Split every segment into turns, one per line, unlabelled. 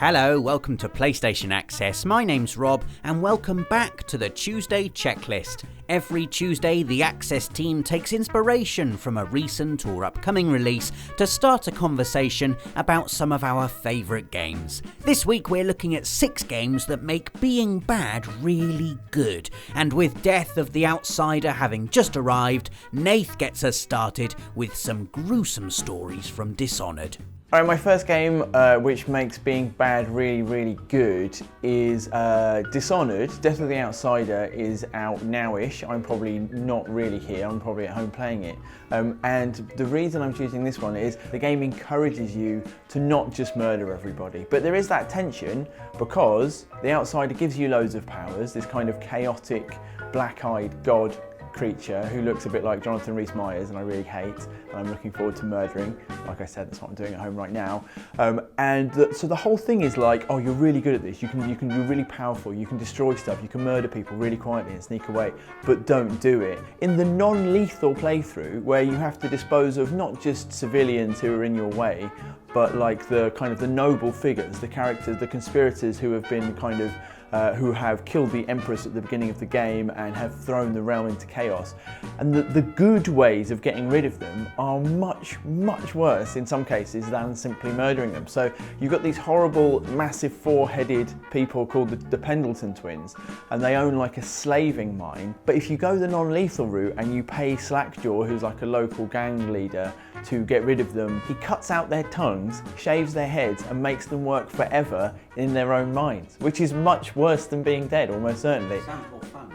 Hello, welcome to PlayStation Access. My name's Rob, and welcome back to the Tuesday Checklist. Every Tuesday, the Access team takes inspiration from a recent or upcoming release to start a conversation about some of our favourite games. This week, we're looking at 6 games that make being bad really good. And with Death of the Outsider having just arrived, Nath gets us started with some gruesome stories from Dishonored.
Alright, my first game which makes being bad really good is Dishonored. Death of the Outsider is out now-ish. I'm probably not really here, I'm probably at home playing it. And the reason I'm choosing this one is the game encourages you to not just murder everybody. But there is that tension because the Outsider gives you loads of powers, this kind of chaotic, black-eyed god creature who looks a bit like Jonathan Rhys-Meyers, and I really hate, and I'm looking forward to murdering. Like I said, that's what I'm doing at home right now. So the whole thing is like, oh, you're really good at this. You can be really powerful. You can destroy stuff. You can murder people really quietly and sneak away, but don't do it. In the non-lethal playthrough, where you have to dispose of not just civilians who are in your way, but like the kind of the noble figures, the characters, the conspirators who have been kind of who have killed the Empress at the beginning of the game and have thrown the realm into chaos. And the good ways of getting rid of them are much worse in some cases than simply murdering them. So you've got these horrible, massive 4-headed people called the Pendleton twins, and they own like a slaving mine. But if you go the non-lethal route and you pay Slackjaw, who's like a local gang leader, to get rid of them, he cuts out their tongues, shaves their heads, and makes them work forever in their own mines, which is much worse than being dead, almost certainly.
Sounds more fun.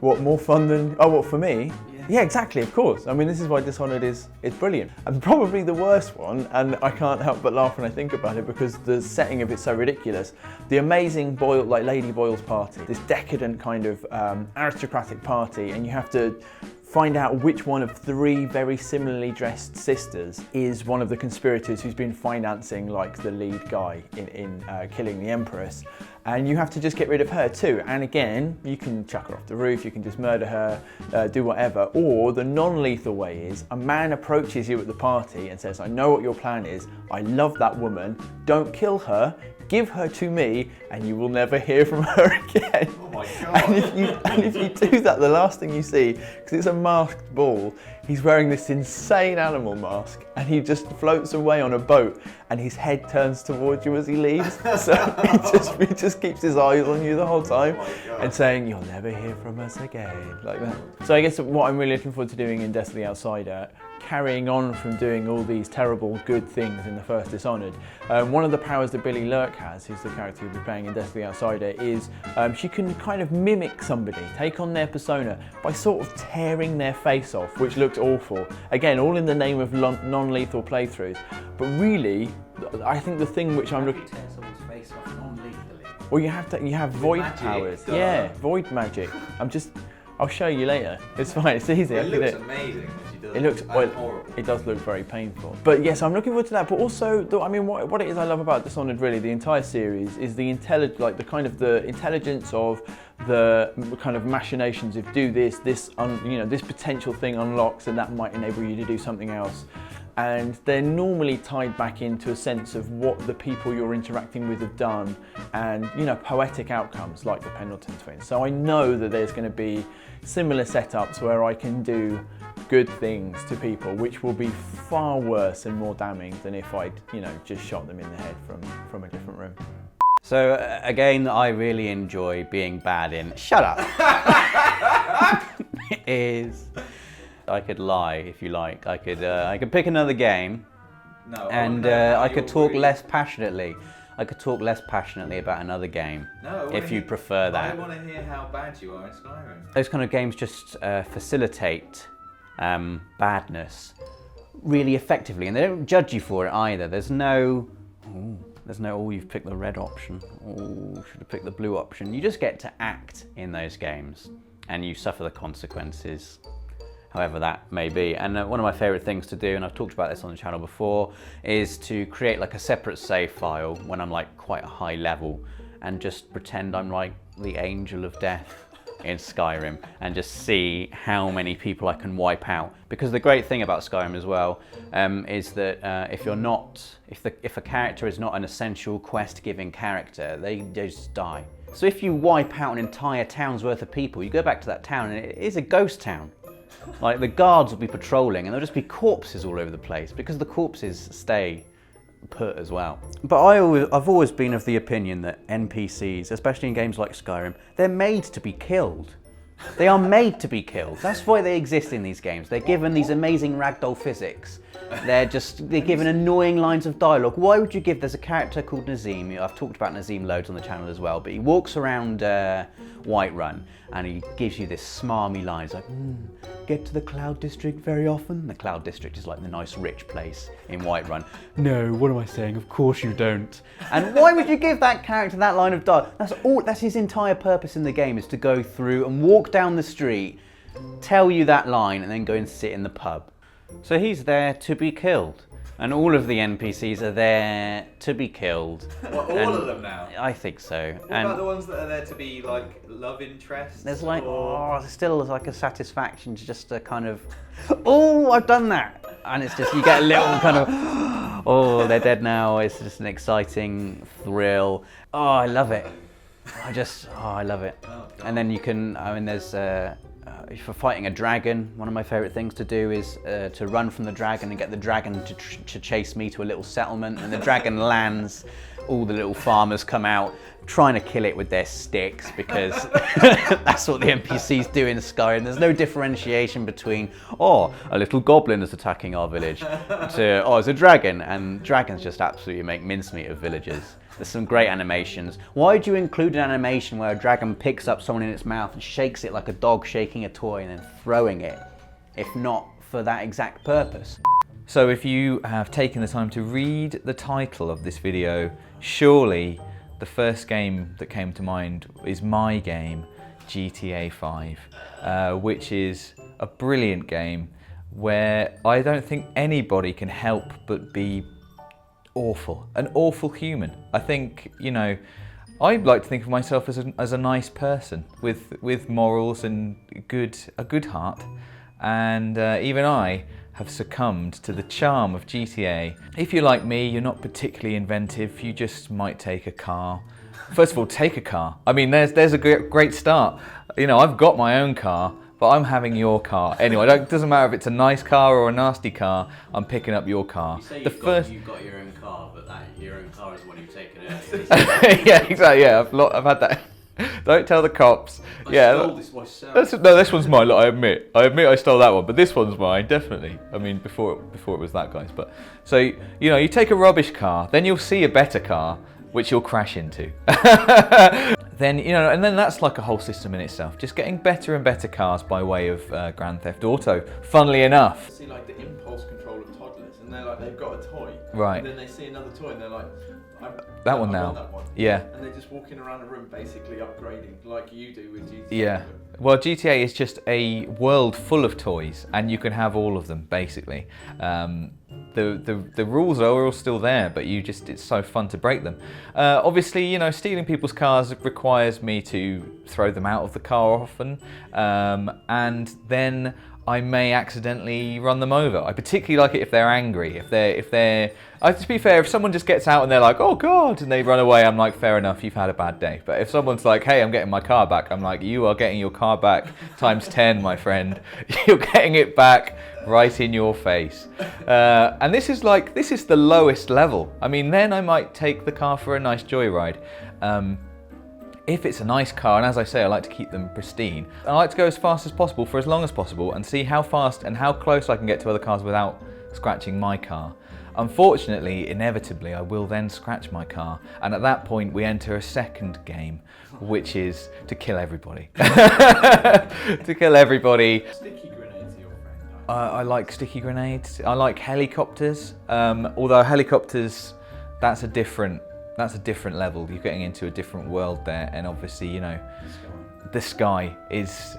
What, more fun than, oh, what, for me? Yeah, exactly, of course. I mean, this is why Dishonored is brilliant. And probably the worst one, and I can't help but laugh when I think about it because the setting of it's so ridiculous. The amazing Boyle, like Lady Boyle's party, this decadent kind of aristocratic party, and you have to find out which one of 3 very similarly dressed sisters is one of the conspirators who's been financing like the lead guy in killing the Empress. And you have to just get rid of her too. And again, you can chuck her off the roof, you can just murder her, do whatever. Or the non-lethal way is a man approaches you at the party and says, I know what your plan is, I love that woman, don't kill her, give her to me, and you will never hear from her again.
Oh my God.
And if you do that, the last thing you see, because it's a masked ball, he's wearing this insane animal mask, and he just floats away on a boat, and his head turns towards you as he leaves. So he just keeps his eyes on you the whole time, and saying, you'll never hear from us again, like that. So I guess what I'm really looking forward to doing in Death of the Outsider, carrying on from doing all these terrible good things in the first Dishonored. One of the powers that Billy Lurk has, who's the character you'll be playing in Death of the Outsider, is she can kind of mimic somebody, take on their persona by sort of tearing their face off, which looks awful. Again, all in the name of non-lethal playthroughs. But really, I think the thing which I'm looking...
How do you tear someone's face off non-lethally?
Well, you have void
magic,
powers.
duh.
Yeah, void magic. I'll show you later. It's fine, it's easy.
It looks amazing when she does
It looks,
and
well,
horrible.
it does look very painful. But yes, I'm looking forward to that. But also, I mean, what it is I love about Dishonored, really, the entire series, is the the intelligence of the kind of machinations of do this, this potential thing unlocks, and that might enable you to do something else. And they're normally tied back into a sense of what the people you're interacting with have done, and poetic outcomes like the Pendleton twins. So I know that there's going to be similar setups where I can do good things to people, which will be far worse and more damning than if I'd just shot them in the head from a different room.
So a game that I really enjoy being bad in, shut up, is, I could lie if you like. I could pick another game, and I could talk less passionately. I could talk less passionately about another game, if you prefer that.
I want to hear how bad you are in Skyrim.
Those kind of games just facilitate badness really effectively, and they don't judge you for it either. There's no, oh, you've picked the red option. Oh, should have picked the blue option. You just get to act in those games, and you suffer the consequences, however that may be. And one of my favorite things to do, and I've talked about this on the channel before, is to create like a separate save file when I'm like quite a high level, and just pretend I'm like the angel of death, in Skyrim and just see how many people I can wipe out. Because the great thing about Skyrim as well is that if a character is not an essential quest-giving character, they just die. So if you wipe out an entire town's worth of people, you go back to that town and it is a ghost town. Like the guards will be patrolling and there'll just be corpses all over the place because the corpses stay put as well. But I've always been of the opinion that NPCs, especially in games like Skyrim, they're made to be killed. They are made to be killed. That's why they exist in these games. They're given these amazing ragdoll physics. They're given annoying lines of dialogue. Why would you give, there's a character called Nazim. I've talked about Nazim loads on the channel as well, but he walks around Whiterun and he gives you this smarmy line. He's like, get to the Cloud District very often. The Cloud District is like the nice rich place in Whiterun. No, what am I saying? Of course you don't. And why would you give that character that line of dialogue? That's his entire purpose in the game, is to go through and walk down the street, tell you that line, and then go and sit in the pub. So he's there to be killed. And all of the NPCs are there to be killed.
What, all of them now?
I think so.
What about the ones that are there to be like love interests?
There's like, still like a satisfaction to just a kind of, oh, I've done that. And it's just, you get a little kind of, oh, they're dead now. It's just an exciting thrill. Oh, I love it. I love it. Oh, and then you can, there's, for fighting a dragon, one of my favourite things to do is to run from the dragon and get the dragon to chase me to a little settlement, and the dragon lands, all the little farmers come out trying to kill it with their sticks because that's what the NPCs do in Skyrim. There's no differentiation between, a little goblin is attacking our village, to, it's a dragon, and dragons just absolutely make mincemeat of villagers. There's some great animations. Why do you include an animation where a dragon picks up someone in its mouth and shakes it like a dog shaking a toy and then throwing it, if not for that exact purpose?
So if you have taken the time to read the title of this video, surely the first game that came to mind is my game, GTA 5, which is a brilliant game where I don't think anybody can help but be an awful human. I think, I like to think of myself as a nice person with morals and a good heart, and even I have succumbed to the charm of GTA. If you're like me, you're not particularly inventive. You just might take a car. First of all, take a car. I mean, there's a great start. I've got my own car, but I'm having your car. Anyway, it doesn't matter if it's a nice car or a nasty car, I'm picking up your car.
You say you've got your own car, but your own car is the one you've taken earlier.
Yeah, exactly, yeah, I've had that. Don't tell the cops.
I stole this myself.
This one's mine, look, I admit I stole that one, but this one's mine, definitely. I mean, before it was that guy's. But so, you take a rubbish car, then you'll see a better car, which you'll crash into. Then, and then that's like a whole system in itself. Just getting better and better cars by way of Grand Theft Auto, funnily enough.
See like the impulse control of toddlers, and they're like, they've got a toy.
Right.
And then they see another toy and they're like, I want
that one. Yeah.
And they're just walking around a room basically upgrading, like you do with GTA.
Yeah. Well, GTA is just a world full of toys, and you can have all of them, basically. The rules are all still there, but it's so fun to break them. Obviously, stealing people's cars requires me to throw them out of the car often, and then I may accidentally run them over. I particularly like it if they're angry. If they're, to be fair, if someone just gets out and they're like, oh God, and they run away, I'm like, fair enough, you've had a bad day. But if someone's like, hey, I'm getting my car back, I'm like, you are getting your car back times 10, my friend. You're getting it back right in your face. And this is the lowest level. I mean, then I might take the car for a nice joyride. If it's a nice car, and as I say, I like to keep them pristine, I like to go as fast as possible for as long as possible and see how fast and how close I can get to other cars without scratching my car. Unfortunately, inevitably, I will then scratch my car, and at that point we enter a second game, which is to kill everybody. To kill everybody.
Sticky grenades are your friend.
I like sticky grenades. I like helicopters, although helicopters, that's a different level. You're getting into a different world there, and obviously, the sky is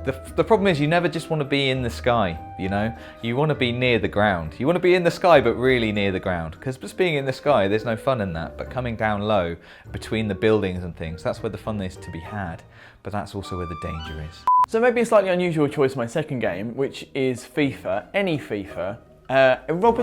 The problem is you never just want to be in the sky, you know? You want to be near the ground. You want to be in the sky, but really near the ground. Because just being in the sky, there's no fun in that. But coming down low, between the buildings and things, that's where the fun is to be had. But that's also where the danger is.
So maybe a slightly unusual choice, my second game, which is FIFA, any FIFA. Rob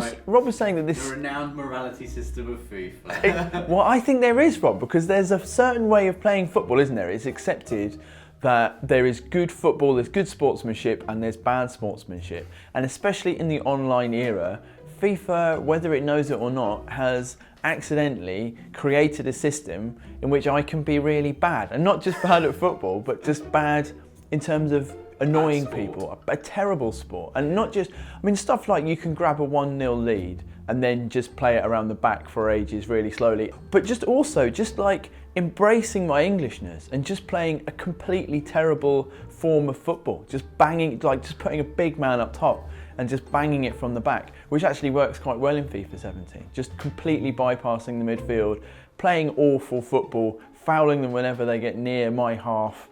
was saying that this...
The renowned morality system of FIFA.
Well, I think there is, Rob, because there's a certain way of playing football, isn't there? It's accepted that there is good football, there's good sportsmanship, and there's bad sportsmanship. And especially in the online era, FIFA, whether it knows it or not, has accidentally created a system in which I can be really bad. And not just bad at football, but just bad in terms of annoying people. A terrible sport. And not just, I mean, stuff like you can grab a 1-0 lead and then just play it around the back for ages really slowly. But just also, just like embracing my Englishness and just playing a completely terrible form of football. Just banging, like just putting a big man up top and just banging it from the back, which actually works quite well in FIFA 17. Just completely bypassing the midfield, playing awful football, fouling them whenever they get near my half,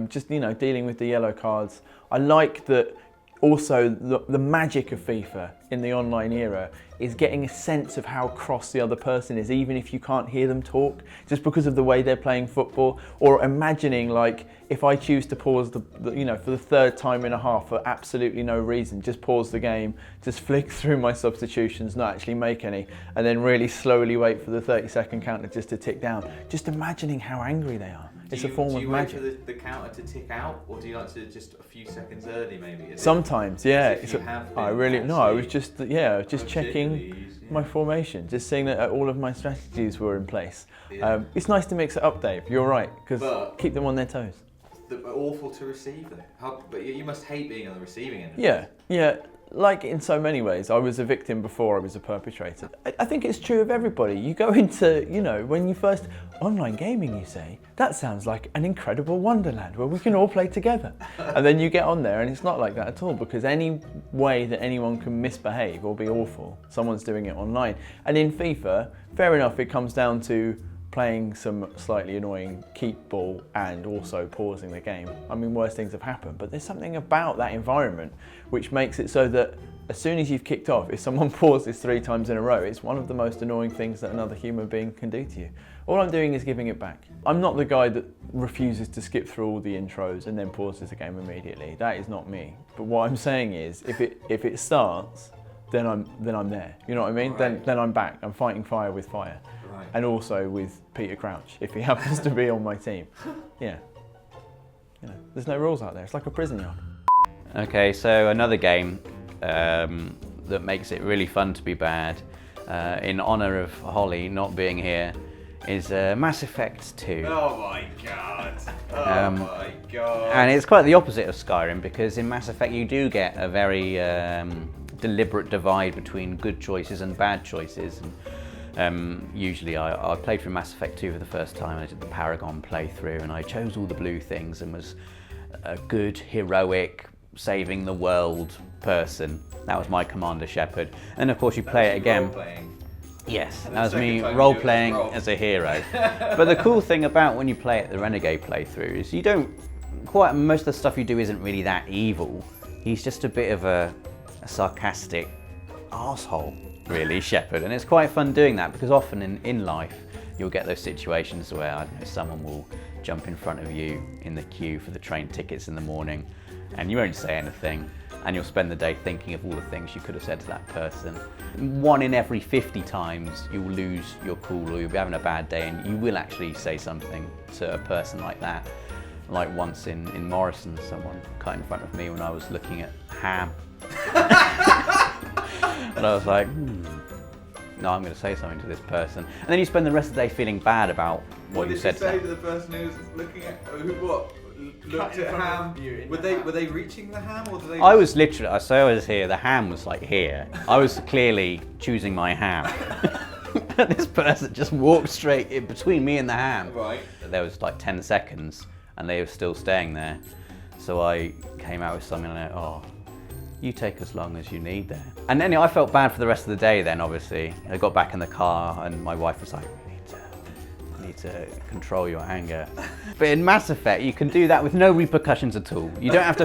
just, you know, dealing with the yellow cards. I like that also the magic of FIFA in the online era is getting a sense of how cross the other person is, even if you can't hear them talk, just because of the way they're playing football. Or imagining, like, if I choose to pause you know, for the third time in a half for absolutely no reason, just pause the game, just flick through my substitutions, not actually make any, and then really slowly wait for the 30-second counter just to tick down. Just imagining how angry they are. It's a form of magic.
Do you wait for the counter to tick out, or do you like to just a few seconds early maybe?
Sometimes, yeah.
I
was just checking my formation, just seeing that all of my strategies were in place.
Yeah.
It's nice to mix it up, Dave. You're right, because keep them on their toes.
Awful to receive though. But you must hate being on the receiving end.
Yeah. Like in so many ways, I was a victim before I was a perpetrator. I think it's true of everybody. You go into, you know, when you first, online gaming, you say, that sounds like an incredible wonderland where we can all play together. And then you get on there and it's not like that at all, because any way that anyone can misbehave or be awful, someone's doing it online. And in FIFA, fair enough, it comes down to playing some slightly annoying keep ball and also pausing the game. I mean, worse things have happened, but there's something about that environment which makes it so that as soon as you've kicked off, if someone pauses 3 times in a row, it's one of the most annoying things that another human being can do to you. All I'm doing is giving it back. I'm not the guy that refuses to skip through all the intros and then pauses the game immediately. That is not me. But what I'm saying is, if it starts, then I'm there. You know what I mean?
Right.
Then I'm back. I'm fighting fire with fire.
Right.
And also with Peter Crouch, if he happens to be on my team. Yeah. You know, there's no rules out there. It's like a prison yard.
Okay, so another game that makes it really fun to be bad, in honour of Holly not being here, is Mass Effect 2.
Oh my god. Oh my god.
And it's quite the opposite of Skyrim, because in Mass Effect you do get a very deliberate divide between good choices and bad choices. And, usually I played through Mass Effect 2 for the first time. I did the Paragon playthrough and I chose all the blue things and was a good, heroic, saving the world person. That was my Commander Shepard. And of course you play it again.
Role-playing.
Yes,
And
that was
the
me
second time
role-playing
you do it
as a hero. But the cool thing about when you play it the Renegade playthrough is you don't most of the stuff you do isn't really that evil. He's just a bit of a sarcastic arsehole, really, Shepard. And it's quite fun doing that, because often in life you'll get those situations where, I don't know, someone will jump in front of you in the queue for the train tickets in the morning and you won't say anything, and you'll spend the day thinking of all the things you could have said to that person. 1 in every 50 times you'll lose your cool, or you'll be having a bad day and you will actually say something to a person like that. Like once in Morrison, someone cut in front of me when I was looking at ham. And I was like, no, I'm going to say something to this person. And then you spend the rest of the day feeling bad about what you said to them.
What did you say to the person who was looking at, what? Looked at ham. Were they reaching the ham, or did they?
I was literally, so I was here, the ham was like here. I was clearly choosing my ham. And this person just walked straight in between me and the ham.
Right.
There was like 10 seconds and they were still staying there. So I came out with something like, oh, you take as long as you need there. And then I felt bad for the rest of the day then, obviously. I got back in the car and my wife was like, we need way to control your anger. But in Mass Effect, you can do that with no repercussions at all. You don't have to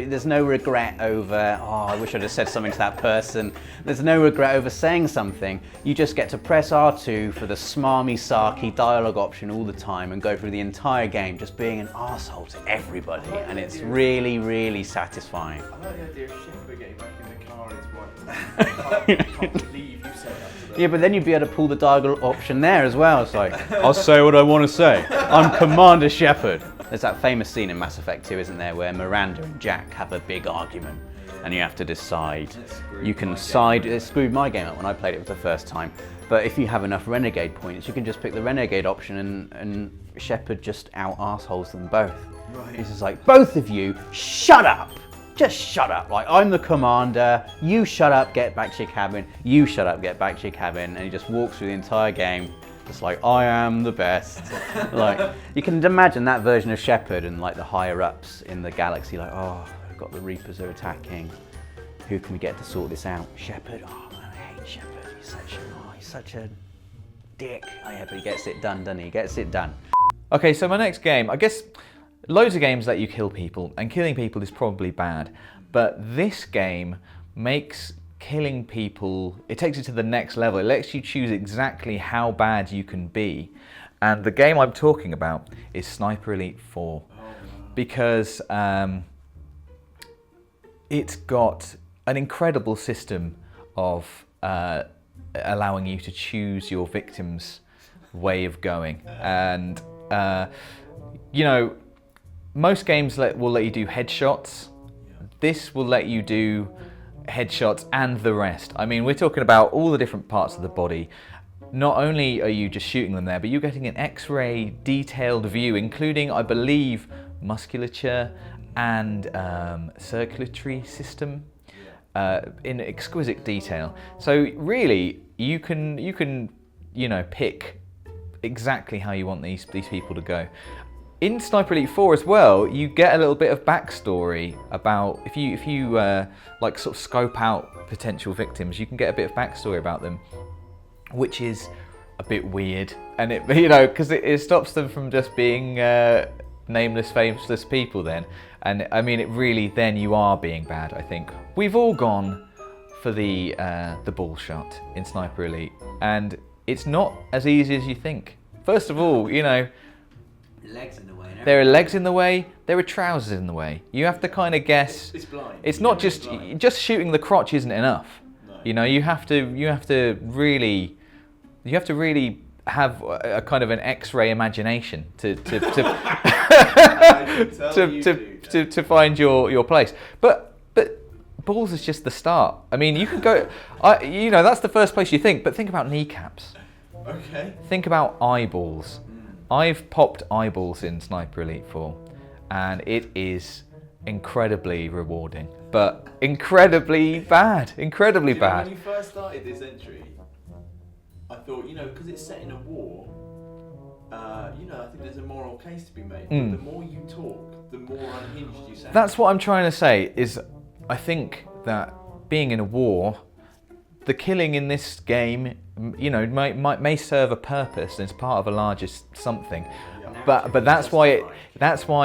there's no regret over, oh, I wish I'd have said something to that person. There's no regret over saying something. You just get to press R2 for the smarmy, sarky dialogue option all the time and go through the entire game just being an arsehole to everybody. And it's really, really satisfying.
I like the idea of Shepard getting back in the car and his wife. I can't believe you said that to them.
Yeah, but then you'd be able to pull the dialogue option there as well. It's like, I'll say what I want to say. I'm Commander Shepard. There's that famous scene in Mass Effect 2, isn't there, where Miranda and Jack have a big argument and you have to decide. You can side, it screwed my game up when I played it for the first time. But if you have enough Renegade points, you can just pick the Renegade option and Shepard just out-arseholes them both.
Right.
He's just like, both of you, shut up! Just shut up. Like, I'm the commander, you shut up, get back to your cabin, you shut up, get back to your cabin. And he just walks through the entire game, just like, I am the best. Like, you can imagine that version of Shepard and like the higher ups in the galaxy, like, oh, we've got the Reapers are attacking. Who can we get to sort this out? Shepard, oh man, I hate Shepard. He's such a dick. Oh yeah, but he gets it done, doesn't he? He gets it done.
Okay, so my next game, I guess loads of games let you kill people, and killing people is probably bad. But this game makes killing people, it takes it to the next level. It lets you choose exactly how bad you can be. And the game I'm talking about is Sniper Elite 4. Because it's got an incredible system of allowing you to choose your victim's way of going. And, you know, most games will let you do headshots. This will let you do headshots and the rest. I mean, we're talking about all the different parts of the body. Not only are you just shooting them there, but you're getting an X-ray detailed view, including, I believe, musculature and circulatory system in exquisite detail. So really, you can you know, pick exactly how you want these people to go. In Sniper Elite 4 as well, you get a little bit of backstory about, if you like sort of scope out potential victims, you can get a bit of backstory about them, which is a bit weird, and it, you know, because it stops them from just being nameless, faceless people then. And I mean, it really, then you are being bad, I think. We've all gone for the ball shot in Sniper Elite, and it's not as easy as you think. First of all, you know,
Legs in the way.
there are legs in the way, there are trousers in the way. You have to kind of guess.
It's blind.
It's not just shooting the crotch isn't enough.
No.
You know, you have to really have a kind of an X-ray imagination to find your place. But balls is just the start. I mean, you can go. You know, that's the first place you think. But think about kneecaps.
Okay.
Think about eyeballs. I've popped eyeballs in Sniper Elite 4, and it is incredibly rewarding, but incredibly bad. Incredibly bad.
When you first started this entry, I thought, you know, because it's set in a war, you know, I think there's a moral case to be made. But the more you talk, the more unhinged you sound.
That's what I'm trying to say, is I think that being in a war, the killing in this game, you know, may serve a purpose and it's part of a larger something. But that's why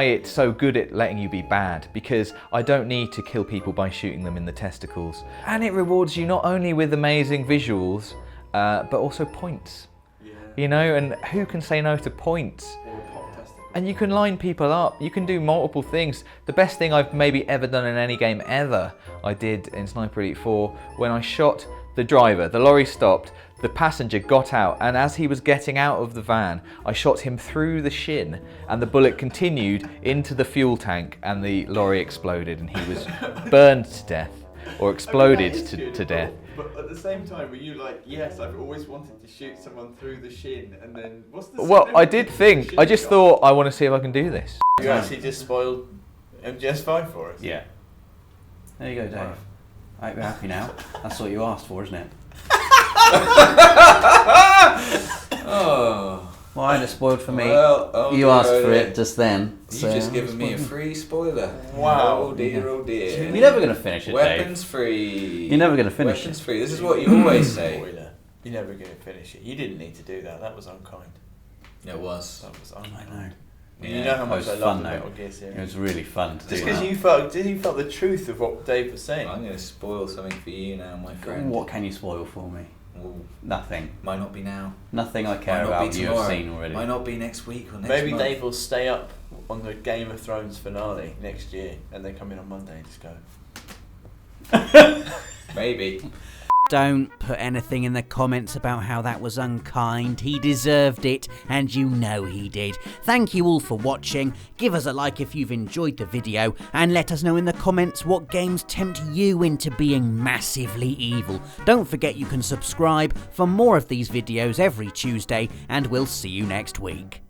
it's so good at letting you be bad, because I don't need to kill people by shooting them in the testicles. And it rewards you not only with amazing visuals, but also points.
Yeah.
You know, and who can say no to points?
Or a pop testicle.
And you can line people up, you can do multiple things. The best thing I've maybe ever done in any game ever, I did in Sniper Elite 4, when I shot the driver. The lorry stopped, the passenger got out, and as he was getting out of the van, I shot him through the shin, and the bullet continued into the fuel tank, and the lorry exploded, and he was burned to death, or exploded to death.
But at the same time, were you like, yes, I've always wanted to shoot someone through the shin, and then what's the...
Well, I did think, I just thought, I want to see if I can do this.
You actually just spoiled MGS5 for us?
Yeah. There you go, Dave. I hope you're happy now. That's what you asked for, isn't it?
Oh.
Well, I had it spoiled for me.
Well, oh
you
dear,
asked
oh
for
dear.
it just then.
You just given me a free spoiler.
Wow.
Oh dear, oh dear.
You're never going to finish it,
Weapons free.
You're never going to finish
Weapons free. This is what you always say.
Spoiler. You're never going to finish it. You didn't need to do that. That was unkind.
It was.
That was
I
unreal.
know.
And you know how
it
much
was
I love
fun
the
though.
Metal Gear series.
It was really fun to
Just
do
because
that.
you felt the truth of what Dave was saying.
I'm going to spoil something for you now, my friend.
What can you spoil for me?
Ooh,
Nothing.
might not be now.
Nothing I care
Might not
about
be
you
tomorrow.
have seen already.
Might not be next week or next
Maybe
month.
Dave will stay up on the Game of Thrones finale next year, and they come in on Monday and just go.
Maybe.
Don't put anything in the comments about how that was unkind. He deserved it, and you know he did. Thank you all for watching. Give us a like if you've enjoyed the video, and let us know in the comments what games tempt you into being massively evil. Don't forget you can subscribe for more of these videos every Tuesday, and we'll see you next week.